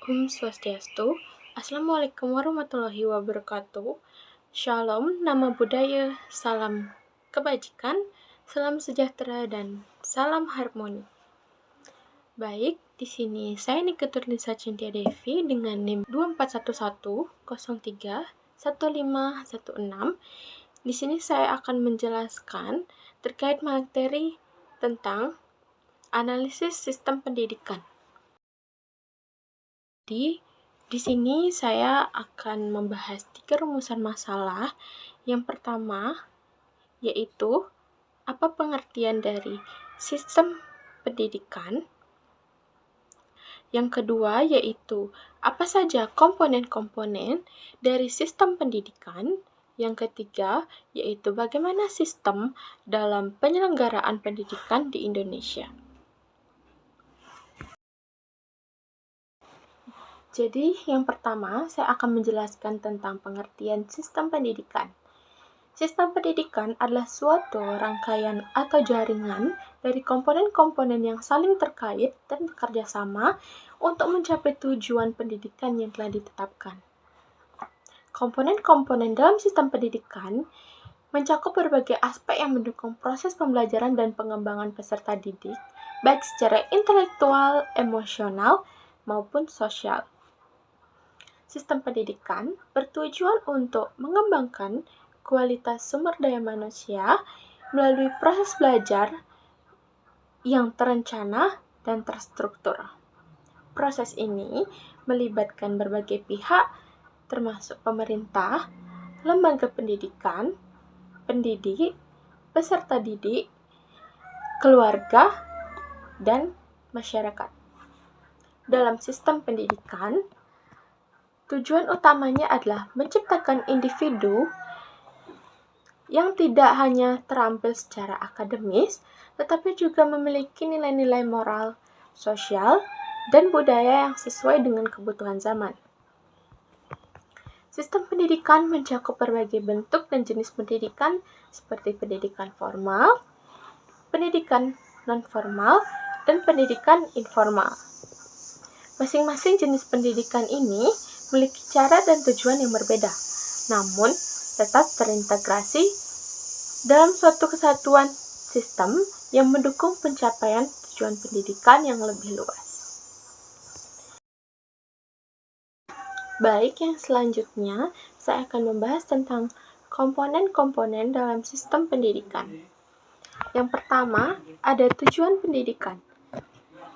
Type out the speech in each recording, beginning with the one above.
Om Swastiastu. Assalamualaikum warahmatullahi wabarakatuh. Shalom, nama budaya, salam kebajikan, salam sejahtera, dan salam harmoni. Baik, di sini saya Nike Turnisa Cintia Devi dengan NIM 2411031516. Di sini saya akan menjelaskan terkait materi tentang analisis sistem pendidikan. Di sini saya akan membahas 3 rumusan masalah. Yang pertama, yaitu apa pengertian dari sistem pendidikan. Yang kedua, yaitu apa saja komponen-komponen dari sistem pendidikan. Yang ketiga, yaitu bagaimana sistem dalam penyelenggaraan pendidikan di Indonesia. Jadi, yang pertama, saya akan menjelaskan tentang pengertian sistem pendidikan. Sistem pendidikan adalah suatu rangkaian atau jaringan dari komponen-komponen yang saling terkait dan bekerja sama untuk mencapai tujuan pendidikan yang telah ditetapkan. Komponen-komponen dalam sistem pendidikan mencakup berbagai aspek yang mendukung proses pembelajaran dan pengembangan peserta didik, baik secara intelektual, emosional, maupun sosial. Sistem pendidikan bertujuan untuk mengembangkan kualitas sumber daya manusia melalui proses belajar yang terencana dan terstruktur. Proses ini melibatkan berbagai pihak, termasuk pemerintah, lembaga pendidikan, pendidik, peserta didik, keluarga, dan masyarakat. Dalam sistem pendidikan, tujuan utamanya adalah menciptakan individu yang tidak hanya terampil secara akademis, tetapi juga memiliki nilai-nilai moral, sosial, dan budaya yang sesuai dengan kebutuhan zaman. Sistem pendidikan mencakup berbagai bentuk dan jenis pendidikan seperti pendidikan formal, pendidikan non-formal, dan pendidikan informal. Masing-masing jenis pendidikan ini memiliki cara dan tujuan yang berbeda, namun tetap terintegrasi dalam suatu kesatuan sistem yang mendukung pencapaian tujuan pendidikan yang lebih luas. Baik, yang selanjutnya saya akan membahas tentang komponen-komponen dalam sistem pendidikan. Yang pertama, ada tujuan pendidikan.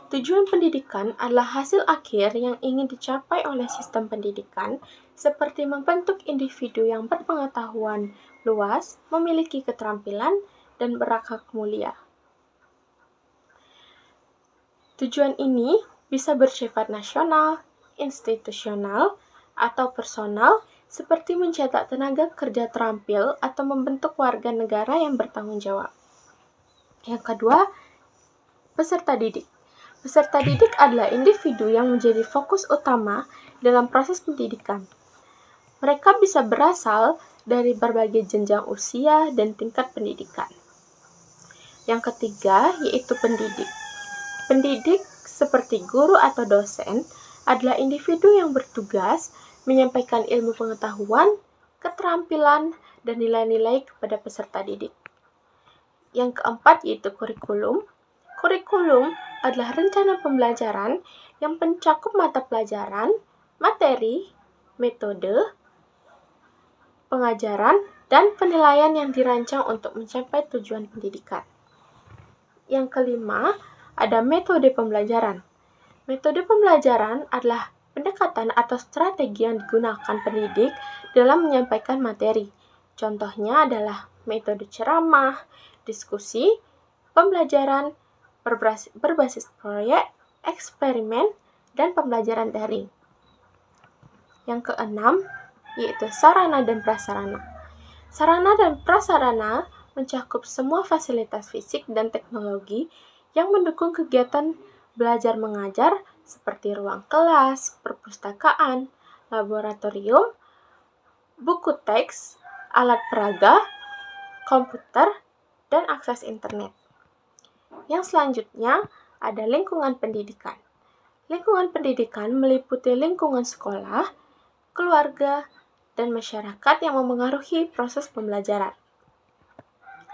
Tujuan pendidikan adalah hasil akhir yang ingin dicapai oleh sistem pendidikan, seperti membentuk individu yang berpengetahuan luas, memiliki keterampilan, dan berakhlak mulia. Tujuan ini bisa bersifat nasional, institusional, atau personal, seperti mencetak tenaga kerja terampil atau membentuk warga negara yang bertanggung jawab. Yang kedua, peserta didik. Peserta didik adalah individu yang menjadi fokus utama dalam proses pendidikan. Mereka bisa berasal dari berbagai jenjang usia dan tingkat pendidikan. Yang ketiga, yaitu pendidik. Pendidik seperti guru atau dosen adalah individu yang bertugas menyampaikan ilmu pengetahuan, keterampilan, dan nilai-nilai kepada peserta didik. Yang keempat, yaitu kurikulum. Kurikulum adalah rencana pembelajaran yang mencakup mata pelajaran, materi, metode, pengajaran, dan penilaian yang dirancang untuk mencapai tujuan pendidikan. Yang kelima, ada metode pembelajaran. Metode pembelajaran adalah pendekatan atau strategi yang digunakan pendidik dalam menyampaikan materi. Contohnya adalah metode ceramah, diskusi, pembelajaran berbasis proyek, eksperimen, dan pembelajaran daring. Yang keenam, yaitu sarana dan prasarana. Sarana dan prasarana mencakup semua fasilitas fisik dan teknologi yang mendukung kegiatan belajar mengajar seperti ruang kelas, perpustakaan, laboratorium, buku teks, alat peraga, komputer, dan akses internet. Yang selanjutnya ada lingkungan pendidikan. Lingkungan pendidikan meliputi lingkungan sekolah, keluarga, dan masyarakat yang memengaruhi proses pembelajaran.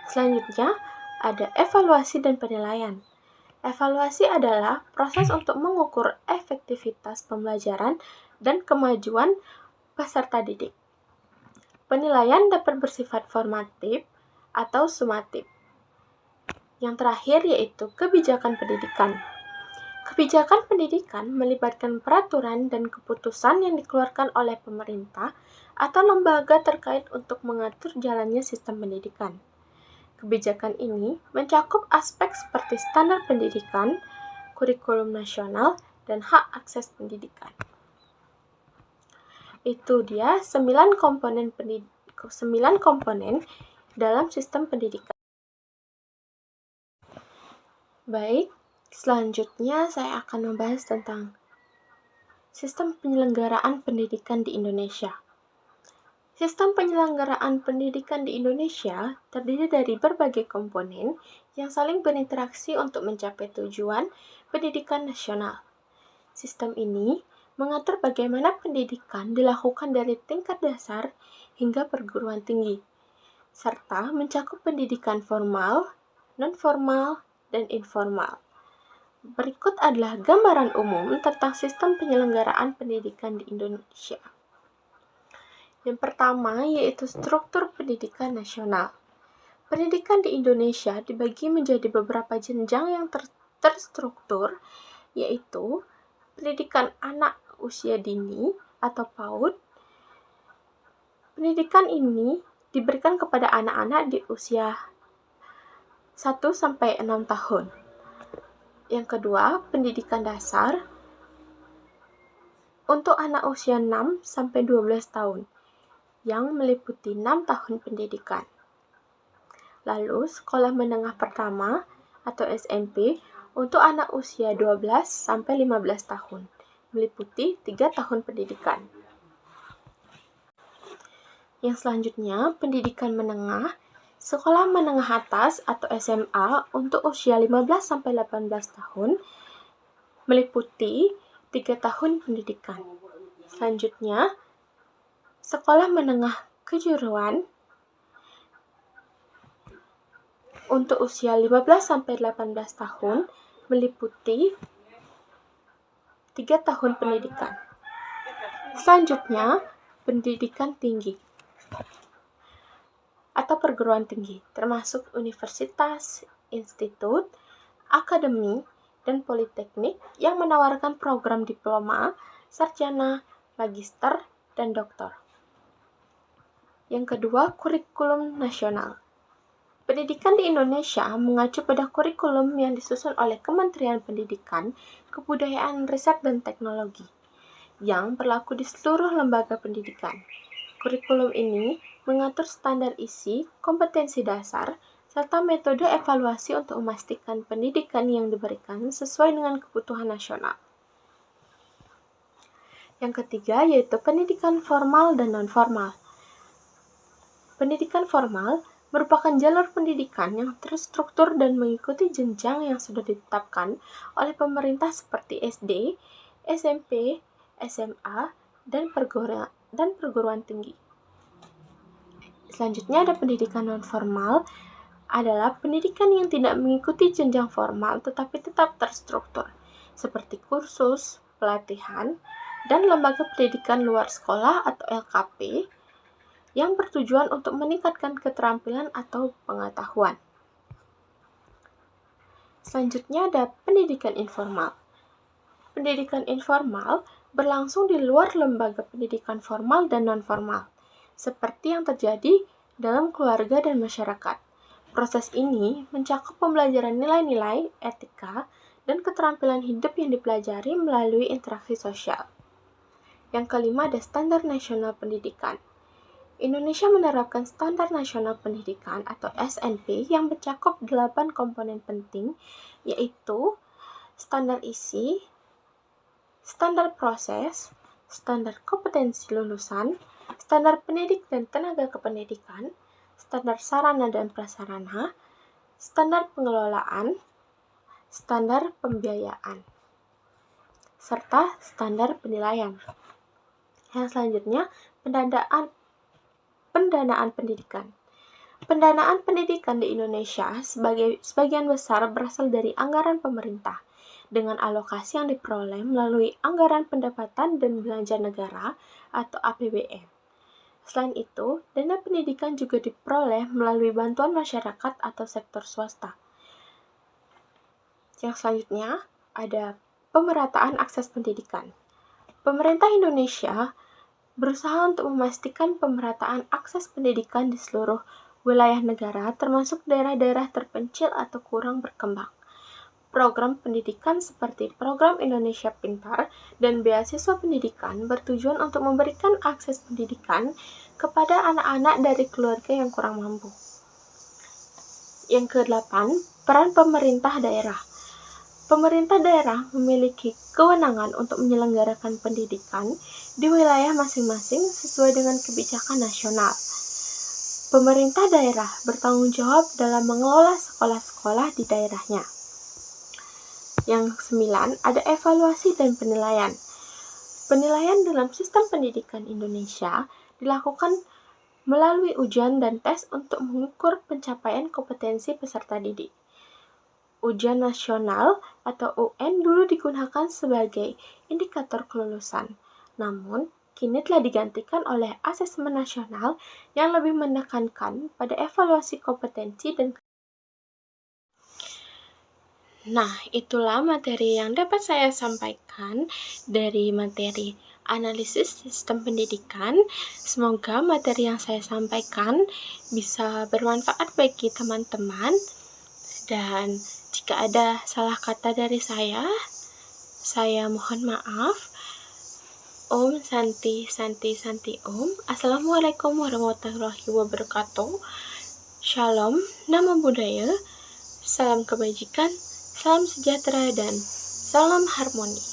Selanjutnya, ada evaluasi dan penilaian. Evaluasi adalah proses untuk mengukur efektivitas pembelajaran dan kemajuan peserta didik. Penilaian dapat bersifat formatif atau sumatif. Yang terakhir yaitu kebijakan pendidikan. Kebijakan pendidikan melibatkan peraturan dan keputusan yang dikeluarkan oleh pemerintah atau lembaga terkait untuk mengatur jalannya sistem pendidikan. Kebijakan ini mencakup aspek seperti standar pendidikan, kurikulum nasional, dan hak akses pendidikan. Itu dia 9 komponen dalam sistem pendidikan. Baik, selanjutnya saya akan membahas tentang sistem penyelenggaraan pendidikan di Indonesia. Sistem penyelenggaraan pendidikan di Indonesia terdiri dari berbagai komponen yang saling berinteraksi untuk mencapai tujuan pendidikan nasional. Sistem ini mengatur bagaimana pendidikan dilakukan dari tingkat dasar hingga perguruan tinggi, serta mencakup pendidikan formal, non-formal, dan informal. Berikut adalah gambaran umum tentang sistem penyelenggaraan pendidikan di Indonesia. Yang pertama yaitu struktur pendidikan nasional. Pendidikan di Indonesia dibagi menjadi beberapa jenjang yang terstruktur, yaitu pendidikan anak usia dini atau PAUD. Pendidikan ini diberikan kepada anak-anak di usia 1-6 tahun. Yang kedua, pendidikan dasar untuk anak usia 6-12 tahun, yang meliputi 6 tahun pendidikan. Lalu, sekolah menengah pertama atau SMP untuk anak usia 12-15 tahun, meliputi 3 tahun pendidikan. Yang selanjutnya, pendidikan menengah, sekolah menengah atas atau SMA untuk usia 15-18 tahun, meliputi 3 tahun pendidikan. Selanjutnya, sekolah menengah kejuruan untuk usia 15-18 tahun meliputi 3 tahun pendidikan. Selanjutnya, pendidikan tinggi atau perguruan tinggi, termasuk universitas, institut, akademi, dan politeknik yang menawarkan program diploma, sarjana, magister, dan doktor. Yang kedua, kurikulum nasional. Pendidikan di Indonesia mengacu pada kurikulum yang disusun oleh Kementerian Pendidikan, Kebudayaan, Riset, dan Teknologi yang berlaku di seluruh lembaga pendidikan. Kurikulum ini mengatur standar isi, kompetensi dasar, serta metode evaluasi untuk memastikan pendidikan yang diberikan sesuai dengan kebutuhan nasional. Yang ketiga yaitu pendidikan formal dan non-formal. Pendidikan formal merupakan jalur pendidikan yang terstruktur dan mengikuti jenjang yang sudah ditetapkan oleh pemerintah seperti SD, SMP, SMA, dan perguruan tinggi. Selanjutnya ada pendidikan non-formal, adalah pendidikan yang tidak mengikuti jenjang formal tetapi tetap terstruktur, seperti kursus, pelatihan, dan lembaga pendidikan luar sekolah atau LKP, yang bertujuan untuk meningkatkan keterampilan atau pengetahuan. Selanjutnya ada pendidikan informal. Pendidikan informal berlangsung di luar lembaga pendidikan formal dan non-formal, seperti yang terjadi dalam keluarga dan masyarakat. Proses ini mencakup pembelajaran nilai-nilai, etika, dan keterampilan hidup yang dipelajari melalui interaksi sosial. Yang kelima ada standar nasional pendidikan. Indonesia menerapkan Standar Nasional Pendidikan atau SNP yang mencakup 8 komponen penting, yaitu standar isi, standar proses, standar kompetensi lulusan, standar pendidik dan tenaga kependidikan, standar sarana dan prasarana, standar pengelolaan, standar pembiayaan. serta standar penilaian. Yang selanjutnya, pendanaan pendidikan. Pendanaan pendidikan di Indonesia sebagian besar berasal dari anggaran pemerintah, dengan alokasi yang diperoleh melalui anggaran pendapatan dan belanja negara atau APBN. Selain itu, dana pendidikan juga diperoleh melalui bantuan masyarakat atau sektor swasta. Yang selanjutnya, ada pemerataan akses pendidikan. Pemerintah Indonesia berusaha untuk memastikan pemerataan akses pendidikan di seluruh wilayah negara, termasuk daerah-daerah terpencil atau kurang berkembang. Program pendidikan seperti Program Indonesia Pintar dan beasiswa pendidikan bertujuan untuk memberikan akses pendidikan kepada anak-anak dari keluarga yang kurang mampu. Yang ke-8, peran pemerintah daerah. Pemerintah daerah memiliki kewenangan untuk menyelenggarakan pendidikan di wilayah masing-masing sesuai dengan kebijakan nasional. Pemerintah daerah bertanggung jawab dalam mengelola sekolah-sekolah di daerahnya. Yang ke-9, ada evaluasi dan penilaian. Penilaian dalam sistem pendidikan Indonesia dilakukan melalui ujian dan tes untuk mengukur pencapaian kompetensi peserta didik. Ujian nasional atau UN dulu digunakan sebagai indikator kelulusan, namun kini telah digantikan oleh asesmen nasional yang lebih menekankan pada evaluasi kompetensi dan. Nah, itulah materi yang dapat saya sampaikan dari materi analisis sistem pendidikan. Semoga materi yang saya sampaikan bisa bermanfaat bagi teman-teman. Dan jika ada salah kata dari saya mohon maaf. Om Santi Santi Santi Om. Assalamualaikum warahmatullahi wabarakatuh. Shalom, namo buddhaya, salam kebajikan, salam sejahtera, dan salam harmoni.